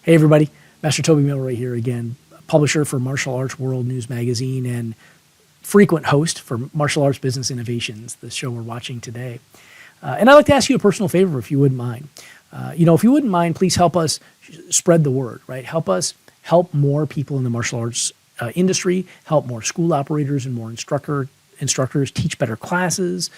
Hey, everybody. Master Toby Milroy here again, publisher for Martial Arts World News Magazine and frequent host for Martial Arts Business Innovations, the show we're watching today. And I'd like to ask you a personal favor, if you wouldn't mind. If you wouldn't mind, please help us spread the word, right? Help us help more people in the martial arts industry, help more school operators and more instructors teach better classes,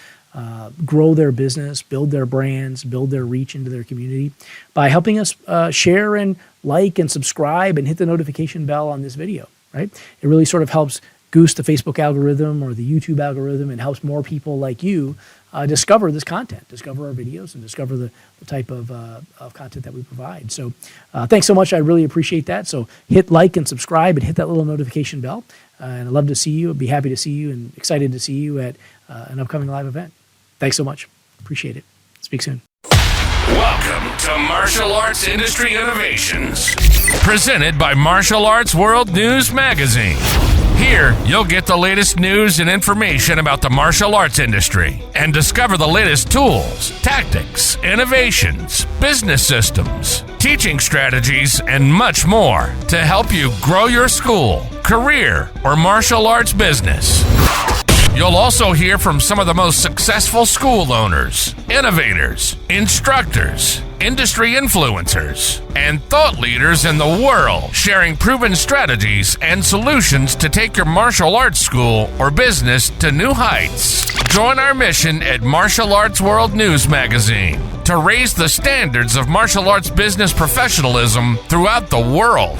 grow their business, build their brands, build their reach into their community by helping us share and like and subscribe and hit the notification bell on this video, right? It really sort of helps goose the Facebook algorithm or the YouTube algorithm and helps more people like you discover this content, discover our videos, and discover the type of content that we provide. So thanks so much. I really appreciate that. So hit like and subscribe and hit that little notification bell. And I'd love to see you. I'd be happy to see you and excited to see you at an upcoming live event. Thanks so much. Appreciate it. Speak soon. Welcome to Martial Arts Industry Innovations, presented by Martial Arts World News Magazine. Here, you'll get the latest news and information about the martial arts industry and discover the latest tools, tactics, innovations, business systems, teaching strategies, and much more to help you grow your school, career, or martial arts business. You'll also hear from some of the most successful school owners, innovators, instructors, industry influencers, and thought leaders in the world, sharing proven strategies and solutions to take your martial arts school or business to new heights. Join our mission at Martial Arts World News Magazine to raise the standards of martial arts business professionalism throughout the world.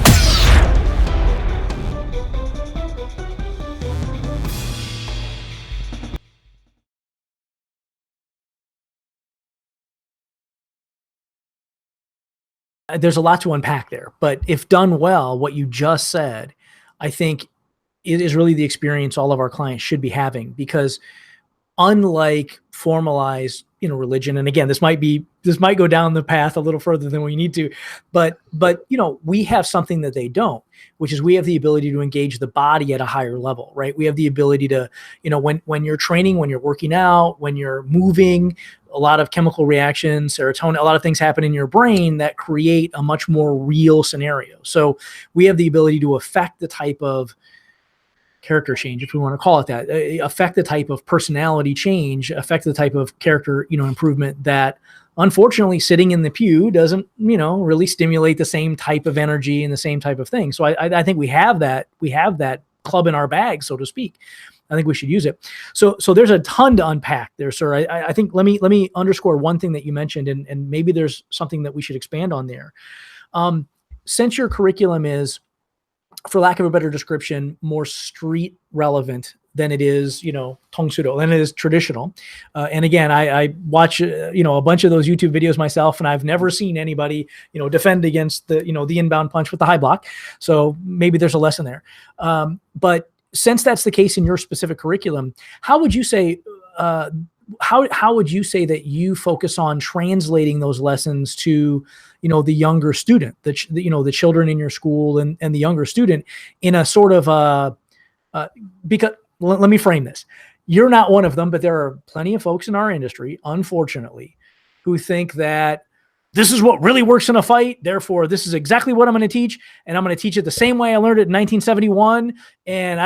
There's a lot to unpack there, but if done well, what you just said, I think it is really the experience all of our clients should be having, because unlike formalized, religion, and again, this might go down the path a little further than we need to, but we have something that they don't, which is we have the ability to engage the body at a higher level, right? We have the ability to, when you're training, when you're working out, when you're moving, a lot of chemical reactions, serotonin, a lot of things happen in your brain that create a much more real scenario. So we have the ability to affect the type of character change, if we want to call it that, affect the type of personality change, affect the type of character, improvement that unfortunately sitting in the pew doesn't, really stimulate the same type of energy and the same type of thing. So I think we have that club in our bag, so to speak. I think we should use it. So there's a ton to unpack there, sir. I think let me underscore one thing that you mentioned, and maybe there's something that we should expand on there. Since your curriculum is, for lack of a better description, more street relevant than it is, Tong Soo Do, than it is traditional. And again, I watch, a bunch of those YouTube videos myself, and I've never seen anybody, defend against the inbound punch with the high block. So maybe there's a lesson there. But since that's the case in your specific curriculum, how would you say how would you say that you focus on translating those lessons to the younger student, the children in your school and the younger student in a sort of because let me frame this. You're not one of them, but there are plenty of folks in our industry, unfortunately, who think that this is what really works in a fight. Therefore, this is exactly what I'm going to teach. And I'm going to teach it the same way I learned it in 1971. And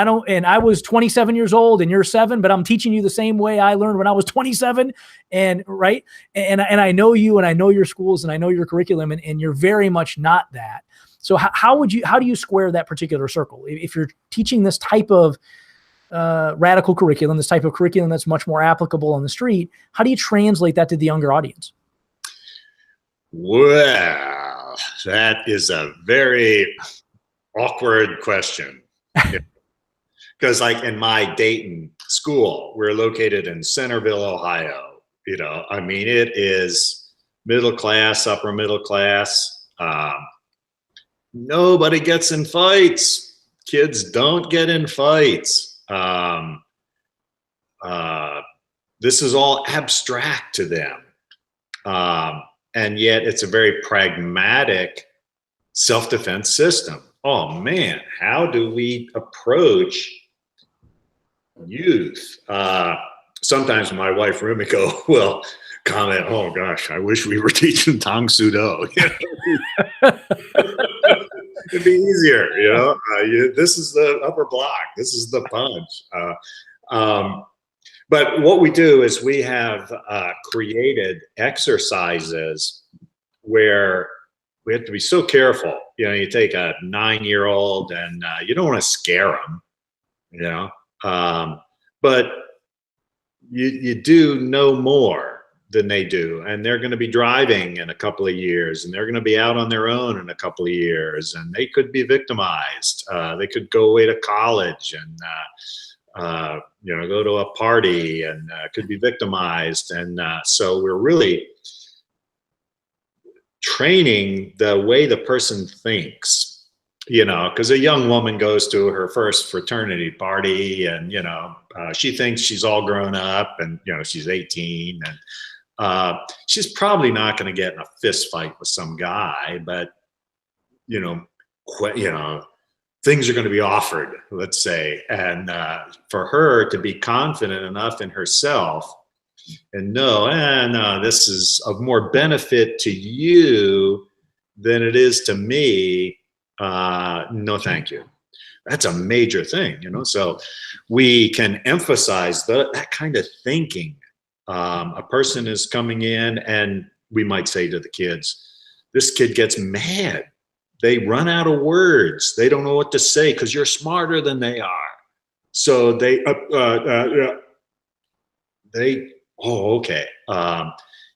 I was 27 years old and you're 7, but I'm teaching you the same way I learned when I was 27. And right. And I know you, and I know your schools, and I know your curriculum, and you're very much not that. So how do you square that particular circle? If you're teaching this type of radical curriculum, this type of curriculum that's much more applicable on the street, how do you translate that to the younger audience? Well, that is a very awkward question. Because like in my Dayton school, we're located in Centerville, Ohio. It is middle class, upper middle class. Nobody gets in fights. Kids don't get in fights. This is all abstract to them. And yet it's a very pragmatic self-defense system. Oh man, how do we approach youth? Sometimes my wife Rumiko will comment, oh gosh, I wish we were teaching Tong Soo Do. It'd be easier, this is the upper block. This is the punch. But what we do is we have created exercises where we have to be so careful. You take a 9-year-old and you don't want to scare them, but you do know more than they do, and they're going to be driving in a couple of years, and they're going to be out on their own in a couple of years, and they could be victimized. They could go away to college and go to a party and could be victimized. And so we're really training the way the person thinks, because a young woman goes to her first fraternity party and, she thinks she's all grown up and, she's 18 and she's probably not going to get in a fist fight with some guy, but, things are going to be offered, let's say. And for her to be confident enough in herself and know, no, this is of more benefit to you than it is to me. No, thank you. That's a major thing, so we can emphasize that kind of thinking. A person is coming in and we might say to the kids, this kid gets mad. They run out of words. They don't know what to say because you're smarter than they are. So okay.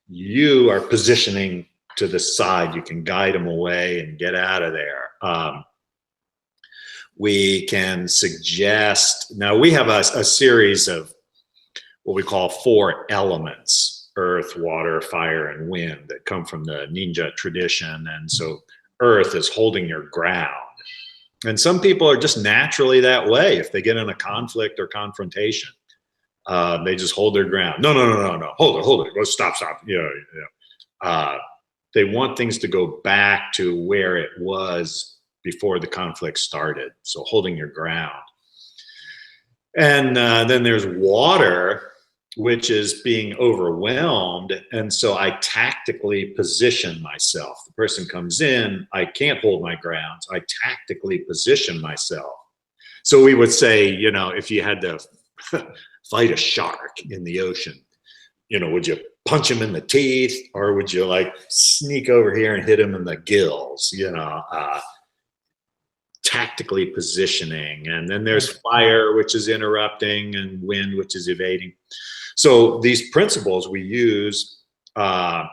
You are positioning to the side. You can guide them away and get out of there. We can suggest, now we have a series of what we call 4 elements: earth, water, fire, and wind, that come from the ninja tradition. And so earth is holding your ground. And some people are just naturally that way. If they get in a conflict or confrontation, they just hold their ground. No. Hold it. Go, stop. They want things to go back to where it was before the conflict started. So holding your ground. And then there's water, which is being overwhelmed. And so I tactically position myself. The person comes in, I can't hold my ground. I tactically position myself. So we would say, if you had to fight a shark in the ocean, would you punch him in the teeth, or would you sneak over here and hit him in the gills, tactically positioning. And then there's fire, which is interrupting, and wind, which is evading. So these principles we use, and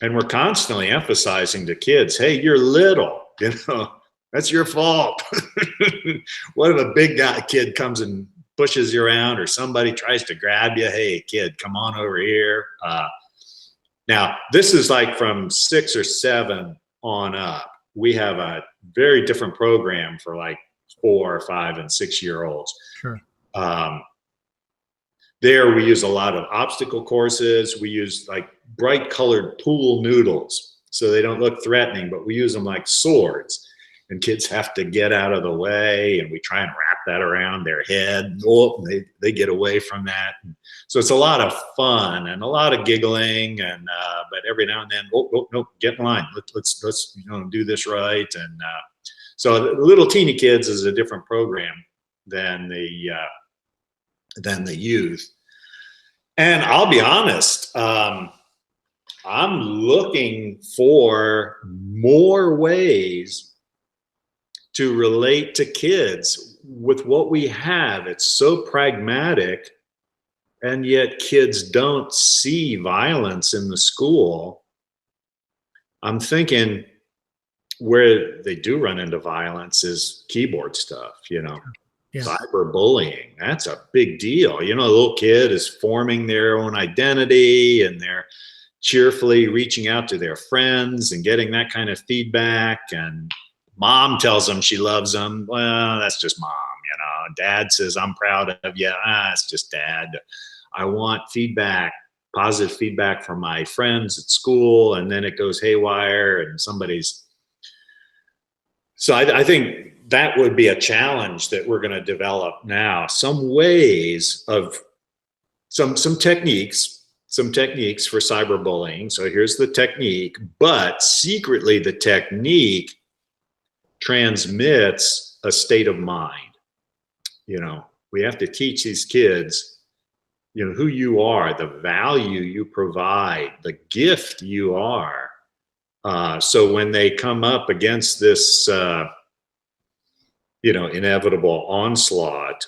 we're constantly emphasizing to kids, hey, you're little, that's your fault. What if a big kid comes and pushes you around, or somebody tries to grab you? Hey, kid, come on over here. Now, this is from 6 or 7 on up. We have a very different program for 4, 5, and 6-year-olds. Sure. There we use a lot of obstacle courses. We use bright colored pool noodles so they don't look threatening, but we use them like swords, and kids have to get out of the way, and we try and wrap that around their head. Oh, they get away from that. So it's a lot of fun and a lot of giggling, and but every now and then, no, get in line. Let's do this right. And so the little teeny kids is a different program than the youth. And I'll be honest, I'm looking for more ways to relate to kids with what we have. It's so pragmatic, and yet kids don't see violence in the school. I'm thinking where they do run into violence is keyboard stuff, Yeah. Cyberbullying, that's a big deal. A little kid is forming their own identity, and they're cheerfully reaching out to their friends and getting that kind of feedback. And mom tells them she loves them. Well, that's just mom, Dad says, I'm proud of you. It's just dad. I want feedback, positive feedback from my friends at school. And then it goes haywire and somebody's. So I think that would be a challenge that we're going to develop now. Some ways of some techniques for cyberbullying. So here's the technique, but secretly the technique transmits a state of mind. We have to teach these kids, who you are, the value you provide, the gift you are. So when they come up against this, inevitable onslaught,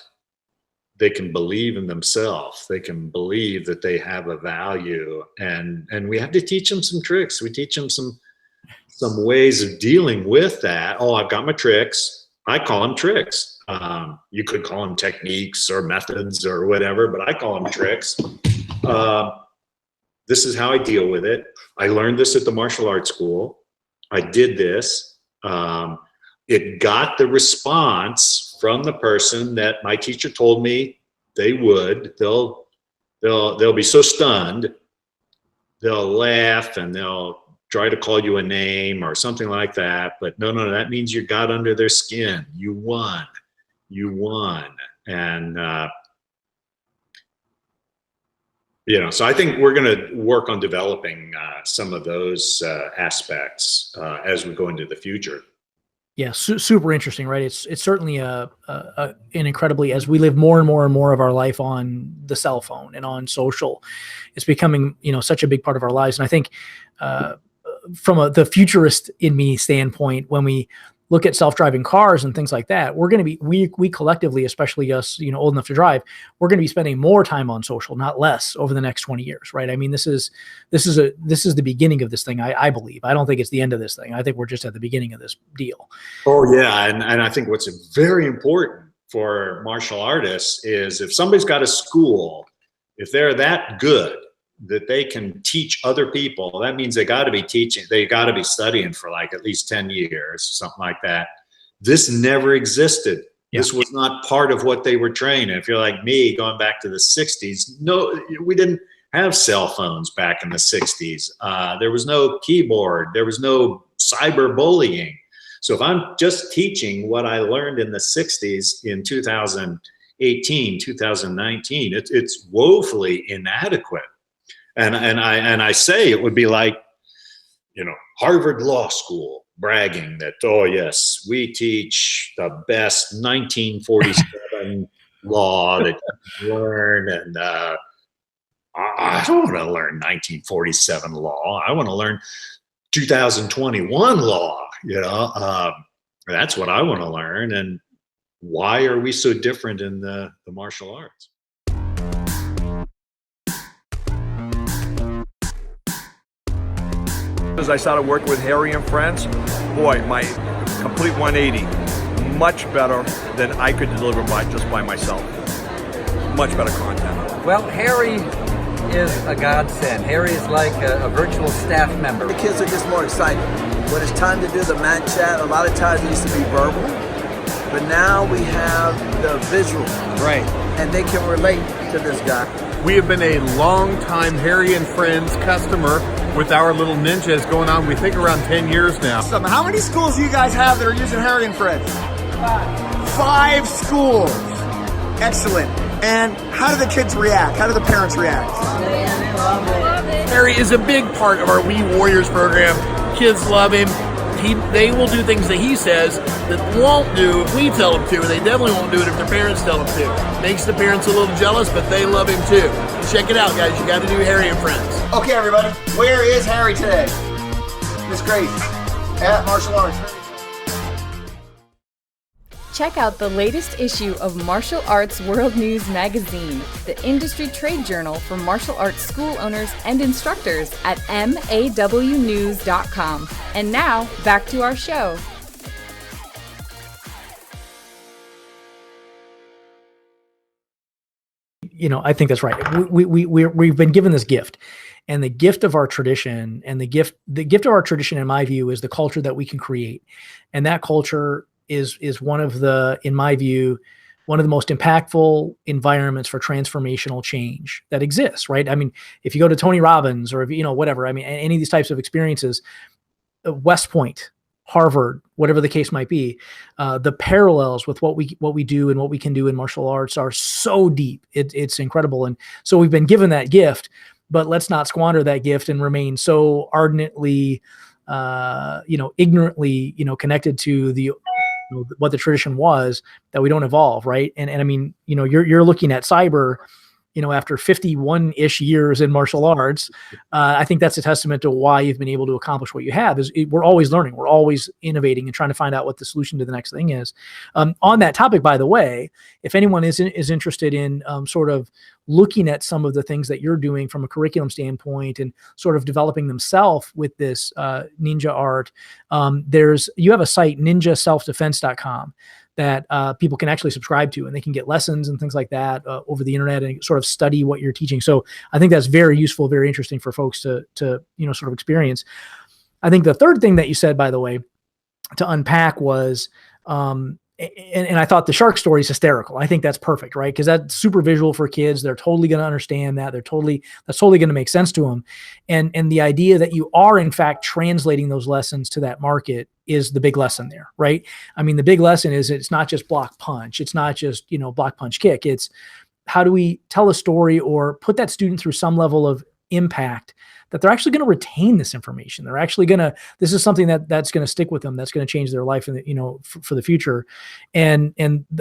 they can believe in themselves. They can believe that they have a value, and we have to teach them some tricks. We teach them some ways of dealing with that. Oh, I've got my tricks. I call them tricks. You could call them techniques or methods or whatever, but I call them tricks. This is how I deal with it. I learned this at the martial arts school. I did this. It got the response from the person that my teacher told me they would. They'll be so stunned, they'll laugh and they'll try to call you a name or something like that. But no, that means you got under their skin. You won. And so I think we're going to work on developing some of those aspects as we go into the future. Yeah, super interesting, right? It's certainly an incredibly, as we live more and more and more of our life on the cell phone and on social, it's becoming such a big part of our lives. And I think from the futurist in me standpoint, when we look at self-driving cars and things like that, we're going to be, we collectively, especially us, old enough to drive, we're going to be spending more time on social, not less, over the next 20 years, right? I mean, this is the beginning of this thing. I believe. I don't think it's the end of this thing. I think we're just at the beginning of this deal. Oh yeah, and I think what's very important for martial artists is if somebody's got a school, if they're that good that they can teach other people, that means they got to be teaching, they got to be studying for like at least 10 years, something like that. This never existed. Yeah. This was not part of what they were trained. If you're like me, going back to the 60s, no, we didn't have cell phones back in the 60s. There was no keyboard. There was no cyberbullying. So if I'm just teaching what I learned in the 60s in 2018, 2019, it's woefully inadequate. And I say it would be like, Harvard Law School bragging that, oh yes, we teach the best 1947 law that you can learn. And I don't want to learn 1947 law. I want to learn 2021 law. That's what I want to learn. And why are we so different in the martial arts? As I started working with Harry and Friends, boy, my complete 180, much better than I could deliver just by myself. Much better content. Well, Harry is a godsend. Harry is like a virtual staff member. The kids are just more excited. When it's time to do the mat chat, a lot of times it used to be verbal, but now we have the visual. Right. And they can relate to this guy. We have been a long-time Harry and Friends customer with our little ninjas going on, we think, around 10 years now. How many schools do you guys have that are using Harry and Friends? 5 schools. Excellent. And how do the kids react? How do the parents react? They love it. Harry is a big part of our We Warriors program. Kids love him. They will do things that he says that won't do if we tell them to, and they definitely won't do it if their parents tell them to. Makes the parents a little jealous, but they love him too. Check it out, guys. You got to do Harry and Friends. Okay, everybody. Where is Harry today? It's great. At Martial Arts. Check out the latest issue of Martial Arts World News Magazine, the industry trade journal for martial arts school owners and instructors at mawnews.com. And now, back to our show. I think that's right. We've been given this gift, and the gift of our tradition, and the gift of our tradition, in my view, is the culture that we can create, and that culture is one of the, in my view, one of the most impactful environments for transformational change that exists, right? I mean, if you go to Tony Robbins or, whatever, I mean, any of these types of experiences, West Point, Harvard, whatever the case might be, the parallels with what we do and what we can do in martial arts are so deep. It's incredible. And so we've been given that gift, but let's not squander that gift and remain so ardently ignorantly, connected to the what the tradition was, that we don't evolve, right? And I mean, you're looking at cyber, after 51-ish years in martial arts. I think that's a testament to why you've been able to accomplish what you have. We're always learning, we're always innovating and trying to find out what the solution to the next thing is. On that topic, by the way, if anyone is interested in sort of looking at some of the things that you're doing from a curriculum standpoint and sort of developing themselves with this ninja art, you have a site, ninjaselfdefense.com, that people can actually subscribe to, and they can get lessons and things like that over the internet and sort of study what you're teaching. So I think that's very useful, very interesting for folks to sort of experience. I think the third thing that you said, by the way, to unpack was, and I thought the shark story is hysterical. I think that's perfect, right? Because that's super visual for kids. They're totally going to understand that. That's totally going to make sense to them. And the idea that you are in fact translating those lessons to that market is the big lesson there, right? I mean, the big lesson is it's not just block punch. It's not just, block punch kick. It's how do we tell a story or put that student through some level of impact that they're actually going to retain this information. They're actually this is something that's going to stick with them. That's going to change their life for the future. And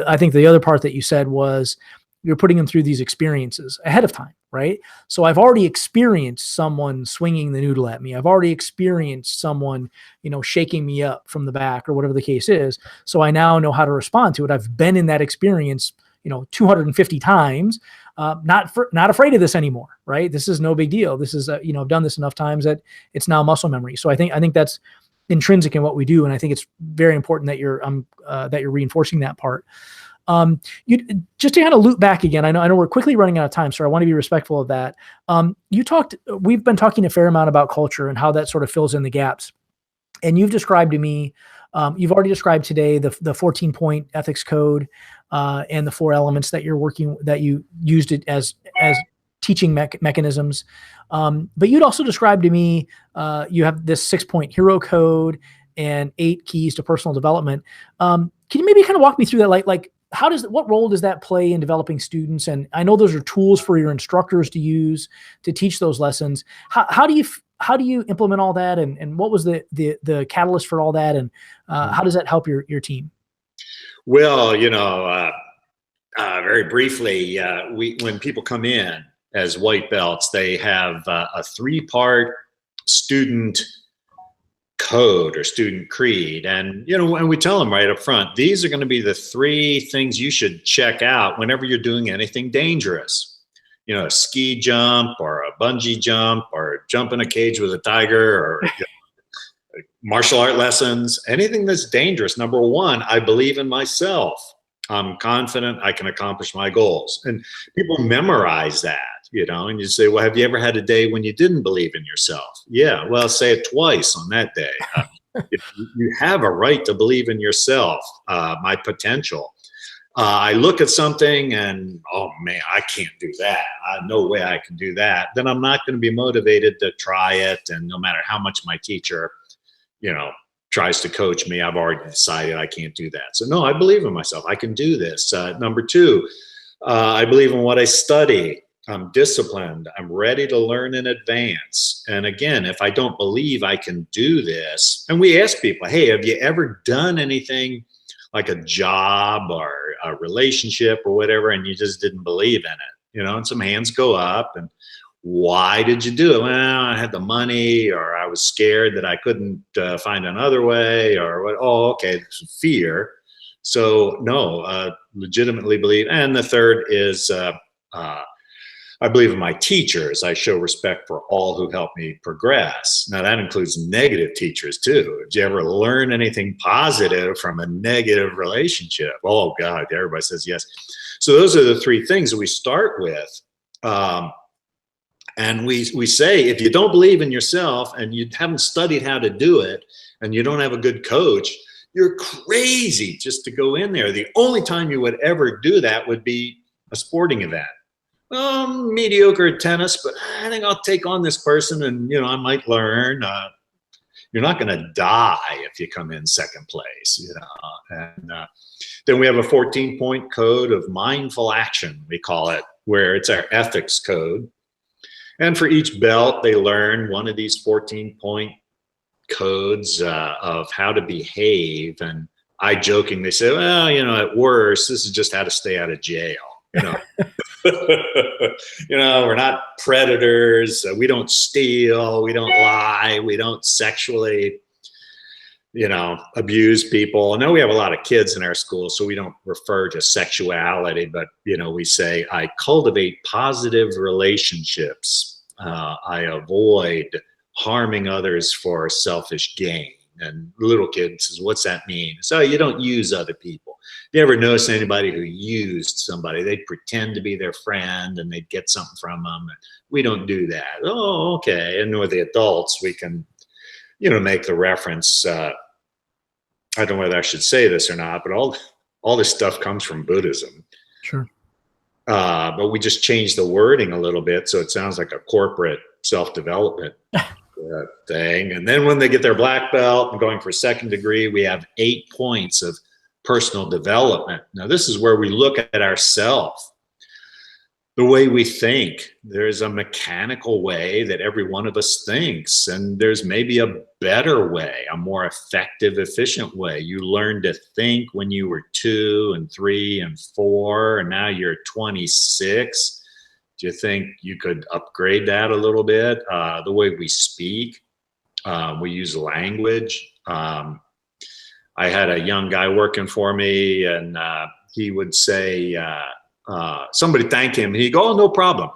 I think the other part that you said was you're putting them through these experiences ahead of time, right? So I've already experienced someone swinging the noodle at me. I've already experienced someone, shaking me up from the back or whatever the case is. So I now know how to respond to it. I've been in that experience 250 times, not afraid of this anymore, right? This is no big deal. This is, I've done this enough times that it's now muscle memory. So I think that's intrinsic in what we do. And I think it's very important that you're reinforcing that part. You just to kind of loop back again. I know we're quickly running out of time, so I want to be respectful of that. We've been talking a fair amount about culture and how that sort of fills in the gaps. And you've described to me, you've already described today the 14-point ethics code and the 4 elements that you used it as teaching mechanisms. But you'd also described to me, you have this 6-point hero code and 8 keys to personal development. Can you maybe kind of walk me through that? Like what role does that play in developing students? And I know those are tools for your instructors to use to teach those lessons. How do you implement all that? And what was the catalyst for all that? And how does that help your team? Well, very briefly, when people come in as white belts, they have a 3-part student code or student creed. And, and we tell them right up front, these are going to be the 3 things you should check out whenever you're doing anything dangerous. A ski jump or a bungee jump or jump in a cage with a tiger or martial art lessons, anything that's dangerous. Number 1, I believe in myself. I'm confident I can accomplish my goals. And people memorize that, and you say, well, have you ever had a day when you didn't believe in yourself? Yeah, well, say it twice on that day. You have a right to believe in yourself, my potential. I look at something and, oh man, I can't do that. No way I can do that. Then I'm not going to be motivated to try it. And no matter how much my teacher, tries to coach me, I've already decided I can't do that. So no, I believe in myself. I can do this. Number 2, I believe in what I study. I'm disciplined. I'm ready to learn in advance. And again, if I don't believe I can do this, and we ask people, hey, have you ever done anything like a job or a relationship or whatever, and you just didn't believe in it, and some hands go up. And why did you do it? Well, I had the money, or I was scared that I couldn't find another way, or what? Oh, okay, it's fear. So no, legitimately believe. And the third is I believe in my teachers. I show respect for all who help me progress. Now that includes negative teachers too. Did you ever learn anything positive from a negative relationship? Oh God, everybody says yes. So those are the 3 things that we start with. And we say, if you don't believe in yourself and you haven't studied how to do it and you don't have a good coach, you're crazy just to go in there. The only time you would ever do that would be a sporting event. Mediocre at tennis, but I think I'll take on this person and, I might learn. You're not going to die if you come in second place, And then we have a 14-point code of mindful action, we call it, where it's our ethics code. And for each belt, they learn one of these 14-point codes of how to behave. And I jokingly say, well, at worst, this is just how to stay out of jail. We're not predators. We don't steal. We don't lie. We don't sexually, abuse people. I know we have a lot of kids in our school, so we don't refer to sexuality, but, we say, I cultivate positive relationships. I avoid harming others for selfish gain. And little kid says, what's that mean? So you don't use other people. You ever notice anybody who used somebody? They'd pretend to be their friend and they'd get something from them. We don't do that. Oh, okay. And with the adults, we can, make the reference. I don't know whether I should say this or not, but all this stuff comes from Buddhism. Sure. But we just changed the wording a little bit, so it sounds like a corporate self-development thing. And then when they get their black belt and going for second degree, we have 8 points of personal development. Now, this is where we look at ourselves, the way we think. There's a mechanical way that every one of us thinks, and there's maybe a better way, a more effective, efficient way. You learned to think when you were 2 and 3 and 4, and now you're 26. Do you think you could upgrade that a little bit? The way we speak, we use language. I had a young guy working for me, and he would say, somebody thank him. He'd go, oh, no problem.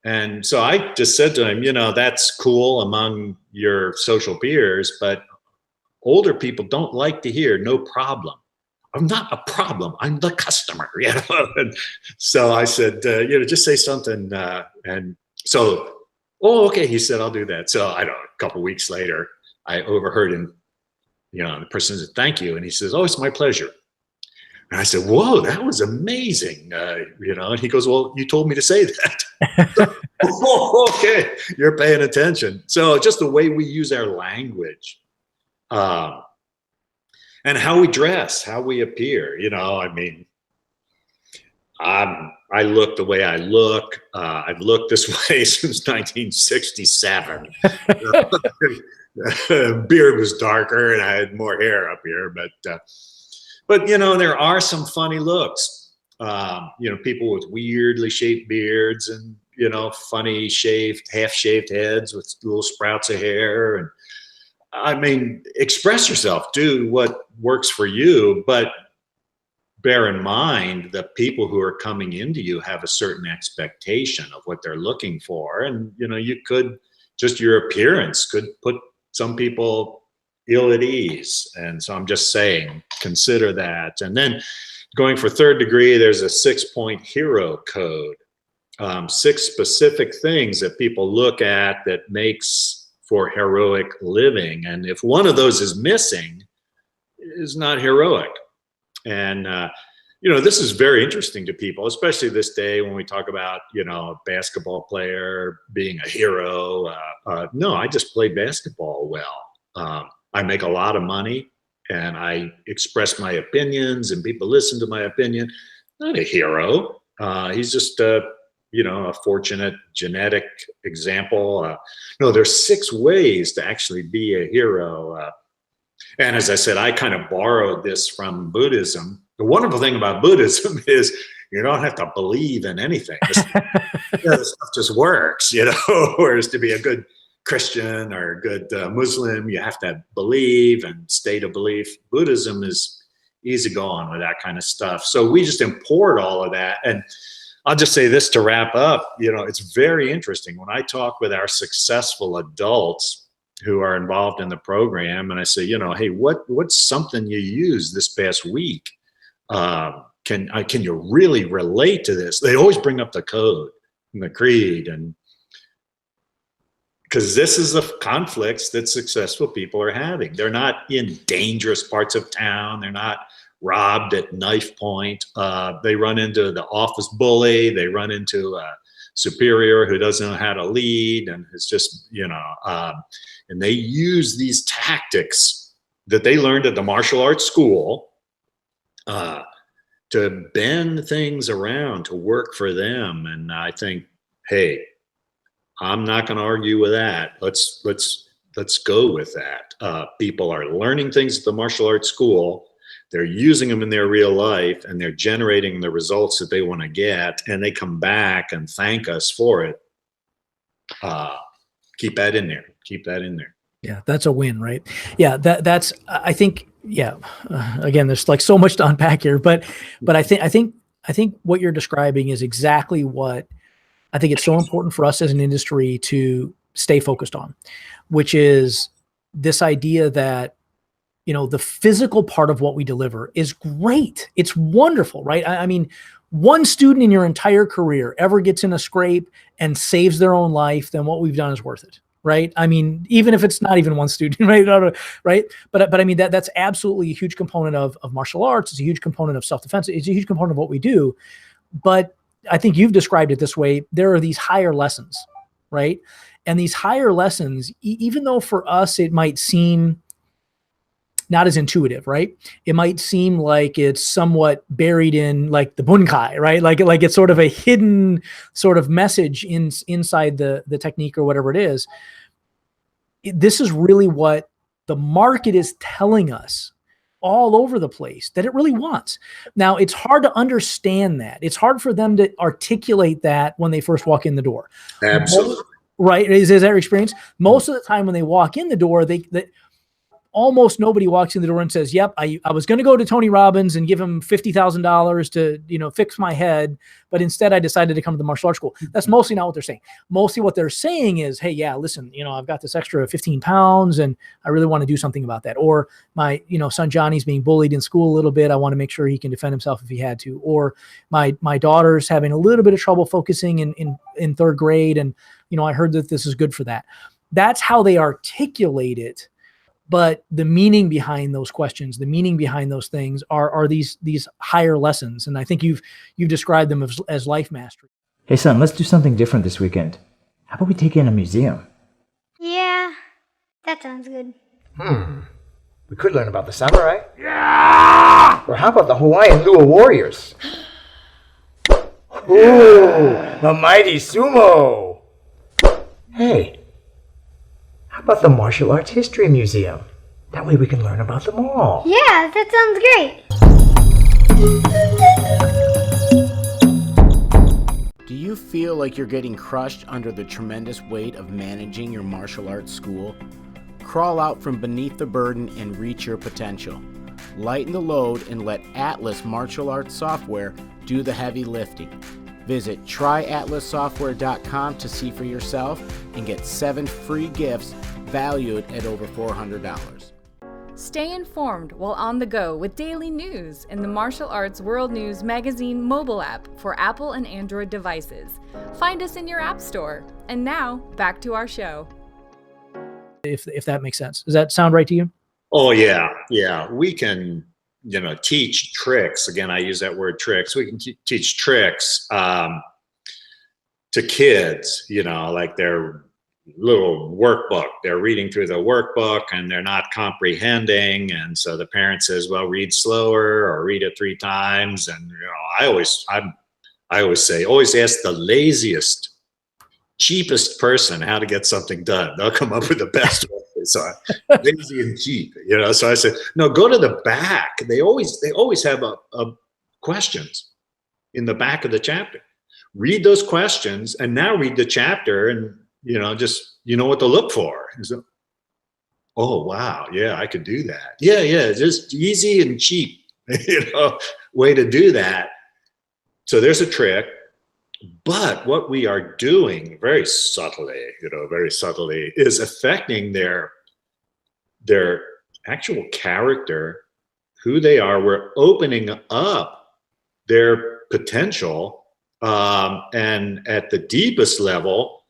And so I just said to him, that's cool among your social peers, but older people don't like to hear no problem. I'm not a problem. I'm the customer. And so I said, just say something. And so, oh, okay. He said, I'll do that. So I don't know, a couple of weeks later, I overheard him, the person said, thank you. And he says, oh, it's my pleasure. And I said, whoa, that was amazing. And he goes, well, you told me to say that. Oh, okay. You're paying attention. So just the way we use our language, and how we dress, how we appear, I look the way I look. I've looked this way since 1967. Beard was darker and I had more hair up here, but there are some funny looks. People with weirdly shaped beards and, funny half-shaved heads with little sprouts of hair. And express yourself, do what works for you, but bear in mind the people who are coming into you have a certain expectation of what they're looking for. And, you could, just your appearance could put some people ill at ease. And so I'm just saying, consider that. And then going for third degree, there's a 6-point hero code, 6 specific things that people look at that makes for heroic living. And if one of those is missing, it is not heroic. And, this is very interesting to people, especially this day when we talk about, a basketball player being a hero. No, I just play basketball well. I make a lot of money and I express my opinions and people listen to my opinion. Not a hero. He's just a fortunate genetic example. No, there's 6 ways to actually be a hero. And as I said, I kind of borrowed this from Buddhism. The wonderful thing about Buddhism is you don't have to believe in anything. This stuff just works, whereas to be a good Christian or a good Muslim, you have to believe and state a belief. Buddhism is easygoing with that kind of stuff. So we just import all of that. And I'll just say this to wrap up, it's very interesting when I talk with our successful adults who are involved in the program and I say, hey, what's something you used this past week? Can you really relate to this? They always bring up the code and the creed, and because this is the conflicts that successful people are having. They're not in dangerous parts of town. They're not robbed at knife point. They run into the office bully. They run into a superior who doesn't know how to lead, and it's just, and they use these tactics that they learned at the martial arts school to bend things around to work for them. And I think, hey, I'm not going to argue with that. Let's let's go with that. People are learning things at the martial arts school. They're using them in their real life, and they're generating the results that they want to get, and they come back and thank us for it. Keep that in there. Keep that in there. Yeah, that's a win, right? Yeah, that's I think. Yeah, again, there's like so much to unpack here, but I think what you're describing is exactly what I think it's so important for us as an industry to stay focused on, which is this idea that, you know, the physical part of what we deliver is great. It's wonderful, right? I mean, one student in your entire career ever gets in a scrape and saves their own life, then what we've done is worth it, right? I mean, even if it's not even one student, right? Right? But I mean, that's absolutely a huge component of martial arts. It's a huge component of self-defense. It's a huge component of what we do. But I think you've described it this way. There are these higher lessons, right? And these higher lessons, even though for us it might seem not as intuitive, right? It might seem like it's somewhat buried in like the bunkai, right? Like it's sort of a hidden sort of message inside the technique or whatever it is. This is really what the market is telling us all over the place that it really wants. Now, it's hard to understand that. It's hard for them to articulate that when they first walk in the door. Absolutely. Right? Is that your experience? Most of the time when they walk in the door, almost nobody walks in the door and says, yep, I was going to go to Tony Robbins and give him $50,000 to, you know, fix my head. But instead I decided to come to the martial arts school. That's mostly not what they're saying. Mostly what they're saying is, hey, yeah, listen, you know, I've got this extra 15 pounds and I really want to do something about that. Or my, you know, son Johnny's being bullied in school a little bit. I want to make sure he can defend himself if he had to. Or my daughter's having a little bit of trouble focusing in third grade. And, you know, I heard that this is good for that. That's how they articulate it. But the meaning behind those questions, the meaning behind those things are these higher lessons. And I think you've described them as life mastery. Hey son, let's do something different this weekend. How about we take in a museum? Yeah, that sounds good. We could learn about the samurai. Yeah! Or how about the Hawaiian Lua warriors? Ooh, the mighty sumo. Hey, how about the Martial Arts History Museum? That way we can learn about them all. Yeah, that sounds great. Do you feel like you're getting crushed under the tremendous weight of managing your martial arts school? Crawl out from beneath the burden and reach your potential. Lighten the load and let Atlas Martial Arts Software do the heavy lifting. Visit tryatlassoftware.com to see for yourself and get 7 free gifts valued at over $400. Stay informed while on the go with daily news in the Martial Arts World News Magazine mobile app for Apple and Android devices. Find us in your app store. And now, back to our show. If that makes sense. Does that sound right to you? Oh, yeah. Yeah. We can, you know, teach tricks. Again, I use that word tricks. We can teach tricks to kids, you know, like their little workbook. They're reading through the workbook and they're not comprehending. And so the parent says, well, read slower or read it 3 times. And, you know, I always say, always ask the laziest, cheapest person how to get something done. They'll come up with the best way. So lazy and cheap, you know. So I said, no, go to the back. They always have a questions in the back of the chapter. Read those questions, and now read the chapter, and you know, just you know what to look for. So, oh wow, yeah, I could do that. Yeah, just easy and cheap, you know, way to do that. So there's a trick. But what we are doing very subtly, is affecting their actual character, who they are. We're opening up their potential, and at the deepest level,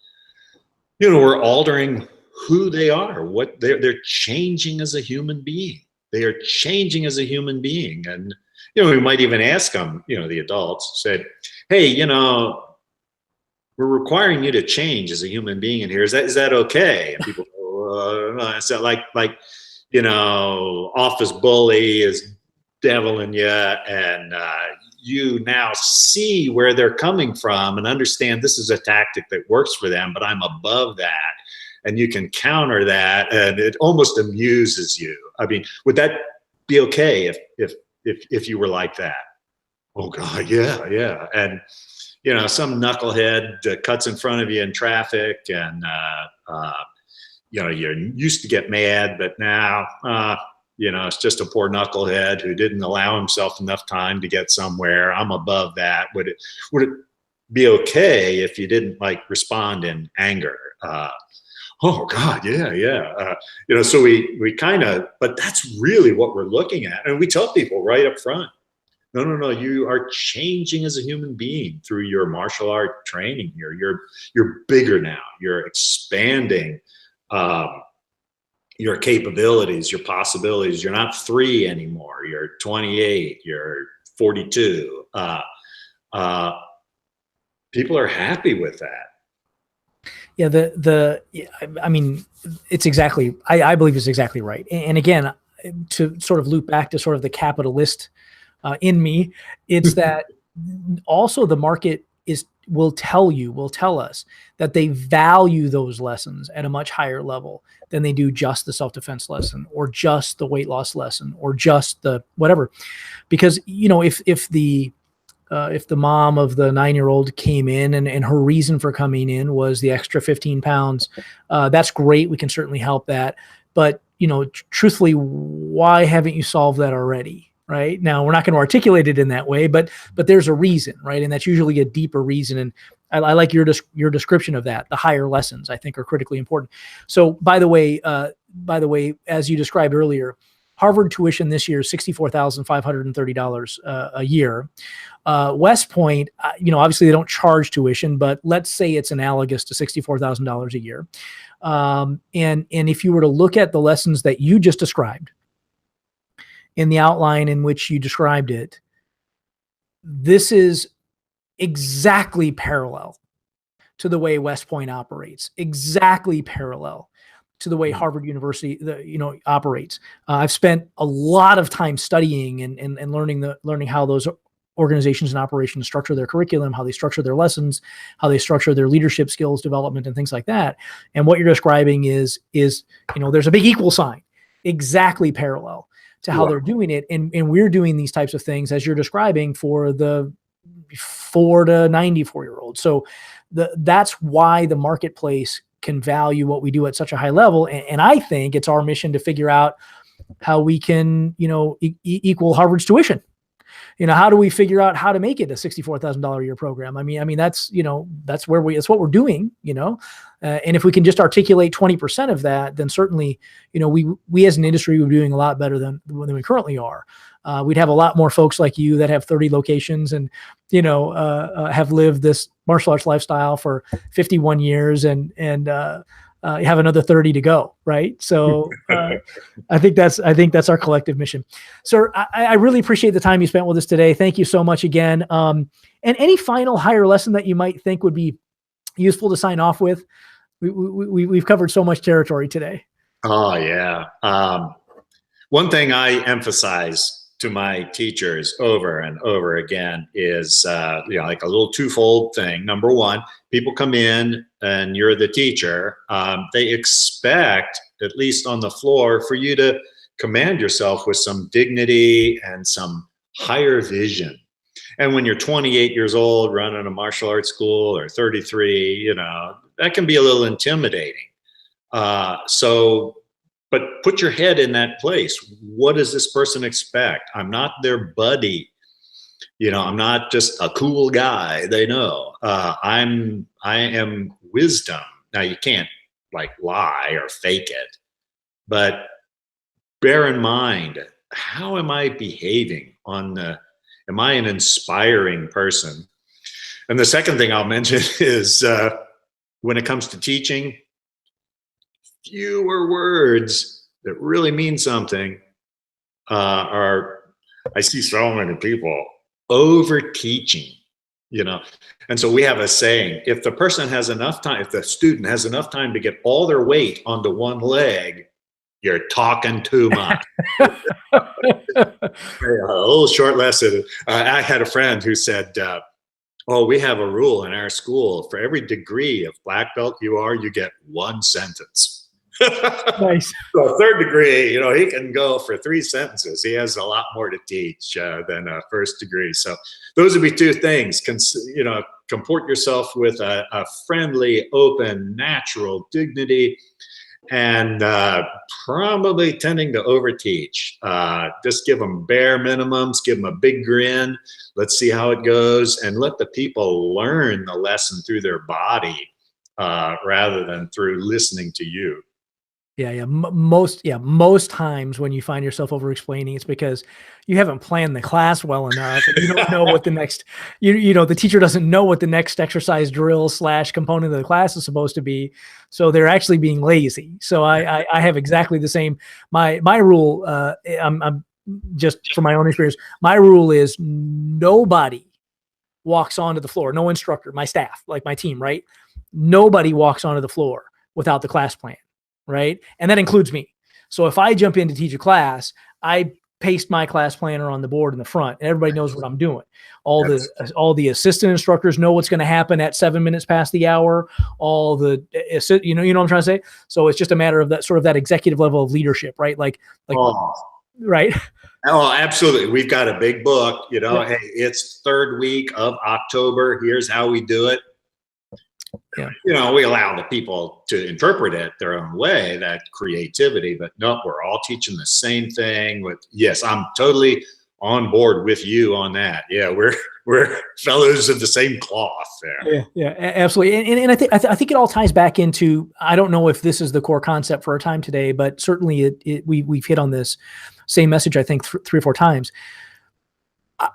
you know, we're altering who they are. What they're changing as a human being. They are changing as a human being, and you know, we might even ask them. You know, the adults said, hey, you know, we're requiring you to change as a human being in here. Is that okay? And people go, it's like, you know, office bully is deviling you, and you now see where they're coming from and understand this is a tactic that works for them, but I'm above that. and you can counter that, and it almost amuses you. I mean, would that be okay if you were like that? Oh God, yeah. And some knucklehead cuts in front of you in traffic, and you're used to get mad, but now it's just a poor knucklehead who didn't allow himself enough time to get somewhere. I'm above that. Would it be okay if you didn't respond in anger? Oh God, yeah. So we kind of, but that's really what we're looking at. And we tell people right up front, no, you are changing as a human being through your martial art training here. You're bigger now. You're expanding your capabilities, your possibilities. You're not 3 anymore. You're 28, you're 42. People are happy with that. Yeah, I mean, it's exactly, I believe it's exactly right. And again, to sort of loop back to sort of the capitalist in me, it's that also the market will tell us that they value those lessons at a much higher level than they do just the self-defense lesson, or just the weight loss lesson, or just the whatever. Because, if the mom of the 9-year-old came in and her reason for coming in was the extra 15 pounds, that's great. We can certainly help that. But, truthfully, why haven't you solved that already? Right now, we're not going to articulate it in that way, but there's a reason, right? And that's usually a deeper reason. And I like your description of that. The higher lessons, I think, are critically important. So, by the way, as you described earlier, Harvard tuition this year is $64,530 a year. West Point, obviously they don't charge tuition, but let's say it's analogous to $64,000 a year. And if you were to look at the lessons that you just described in the outline in which you described it, this is exactly parallel to the way West Point operates, exactly parallel to the way Harvard University, operates. I've spent a lot of time studying and learning how those organizations and operations structure their curriculum, how they structure their lessons, how they structure their leadership skills development and things like that. And what you're describing is there's a big equal sign, exactly parallel to how they're doing it. And we're doing these types of things as you're describing for the 4 to 94-year-old. So that's why the marketplace can value what we do at such a high level. And I think it's our mission to figure out how we can, equal Harvard's tuition. How do we figure out how to make it a $64,000 a year program? I mean, that's what we're doing, and if we can just articulate 20% of that, then certainly, we as an industry, we're doing a lot better than we currently are. We'd have a lot more folks like you that have 30 locations and, have lived this martial arts lifestyle for 51 years and you have another 30 to go. Right. So I think that's our collective mission. Sir, I really appreciate the time you spent with us today. Thank you so much again. And any final higher lesson that you might think would be useful to sign off with? We've covered so much territory today. Oh, yeah. One thing I emphasize to my teachers over and over again is, like a little twofold thing. Number one, people come in and you're the teacher. They expect, at least on the floor, for you to command yourself with some dignity and some higher vision. And when you're 28 years old running a martial arts school, or 33, that can be a little intimidating. But put your head in that place. What does this person expect? I'm not their buddy. I'm not just a cool guy. They know. I am wisdom. Now, you can't lie or fake it, but bear in mind, how am I behaving am I an inspiring person? And the second thing I'll mention is when it comes to teaching, fewer words that really mean something I see so many people over teaching, and so we have a saying: if the person has enough time, if the student has enough time to get all their weight onto one leg, you're talking too much. A little short lesson. I had a friend who said, Oh, we have a rule in our school. For every degree of black belt you are, you get one sentence. Nice. So third degree, he can go for 3 sentences. He has a lot more to teach than a first degree. So those would be 2 things. Comport yourself with a friendly, open, natural dignity, and probably tending to overteach. Just give them bare minimums, give them a big grin. Let's see how it goes, and let the people learn the lesson through their body rather than through listening to you. Yeah. Most times when you find yourself over explaining, it's because you haven't planned the class well enough. And you don't know what the next, the teacher doesn't know what the next exercise drill / component of the class is supposed to be. So they're actually being lazy. So I have exactly the same. My rule, I'm just from my own experience, my rule is nobody walks onto the floor. No instructor, my staff, like my team, right? Nobody walks onto the floor without the class plan. Right. And that includes me. So if I jump in to teach a class, I paste my class planner on the board in the front, and everybody knows what I'm doing. All the assistant instructors know what's going to happen at 7 minutes past the hour. All the, you know what I'm trying to say? So it's just a matter of that sort of that executive level of leadership, right? Right. Oh, absolutely. We've got a big book, hey, it's 3rd week of October. Here's how we do it. Yeah. We allow the people to interpret it their own way, that creativity, but no, we're all teaching the same thing. Yes, I'm totally on board with you on that. Yeah, we're fellows of the same cloth there. Yeah, absolutely. And I think it all ties back into, I don't know if this is the core concept for our time today, but certainly we've hit on this same message, I think 3 or 4 times.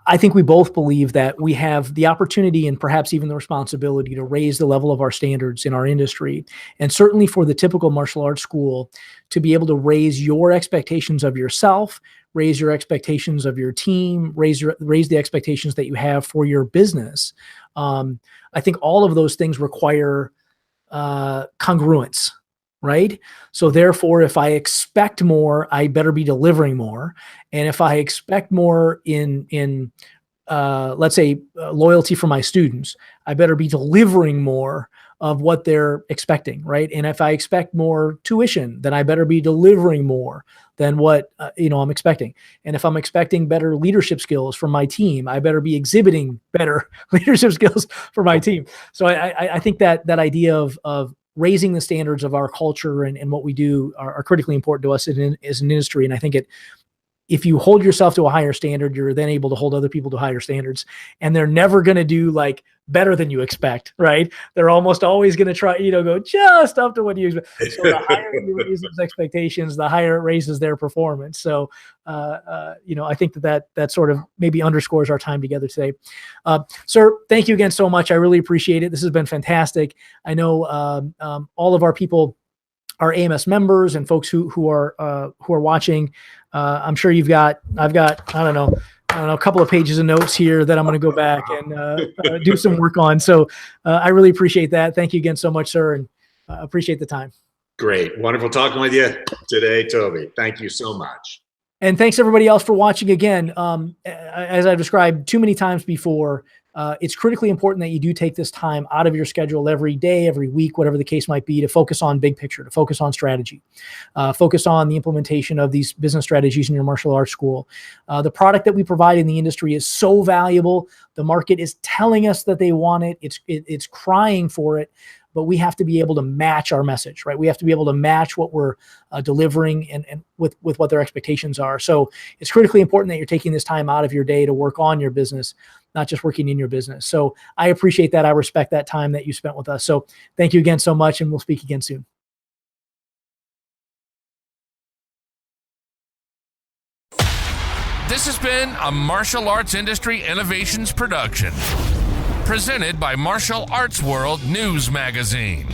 I think we both believe that we have the opportunity and perhaps even the responsibility to raise the level of our standards in our industry. And certainly for the typical martial arts school, to be able to raise your expectations of yourself, raise your expectations of your team, raise the expectations that you have for your business. I think all of those things require congruence. Right. So therefore, if I expect more, I better be delivering more. And if I expect more in let's say loyalty from my students, I better be delivering more of what they're expecting. Right. And if I expect more tuition, then I better be delivering more than what, I'm expecting. And if I'm expecting better leadership skills from my team, I better be exhibiting better leadership skills for my team. So I think that idea of raising the standards of our culture and what we do are critically important to us as an industry. And I think if you hold yourself to a higher standard, you're then able to hold other people to higher standards, and they're never going to do like better than you expect, right? They're almost always going to try, go just up to what you expect. So the higher you raise those expectations, the higher it raises their performance. So, I think that sort of maybe underscores our time together today. Sir, thank you again so much. I really appreciate it. This has been fantastic. I know all of our people are AMS members and folks who are watching. I'm sure I've got, I don't know, a couple of pages of notes here that I'm going to go back and do some work on. So I really appreciate that. Thank you again so much, sir. And appreciate the time. Great. Wonderful talking with you today, Toby. Thank you so much. And thanks everybody else for watching again. As I've described too many times before, it's critically important that you do take this time out of your schedule every day, every week, whatever the case might be, to focus on big picture, to focus on strategy, focus on the implementation of these business strategies in your martial arts school. The product that we provide in the industry is so valuable. The market is telling us that they want it. It's crying for it. But we have to be able to match our message, right? We have to be able to match what we're delivering and with what their expectations are. So it's critically important that you're taking this time out of your day to work on your business, not just working in your business. So I appreciate that. I respect that time that you spent with us. So thank you again so much, and we'll speak again soon. This has been a Martial Arts Industry Innovations production, presented by Martial Arts World News Magazine.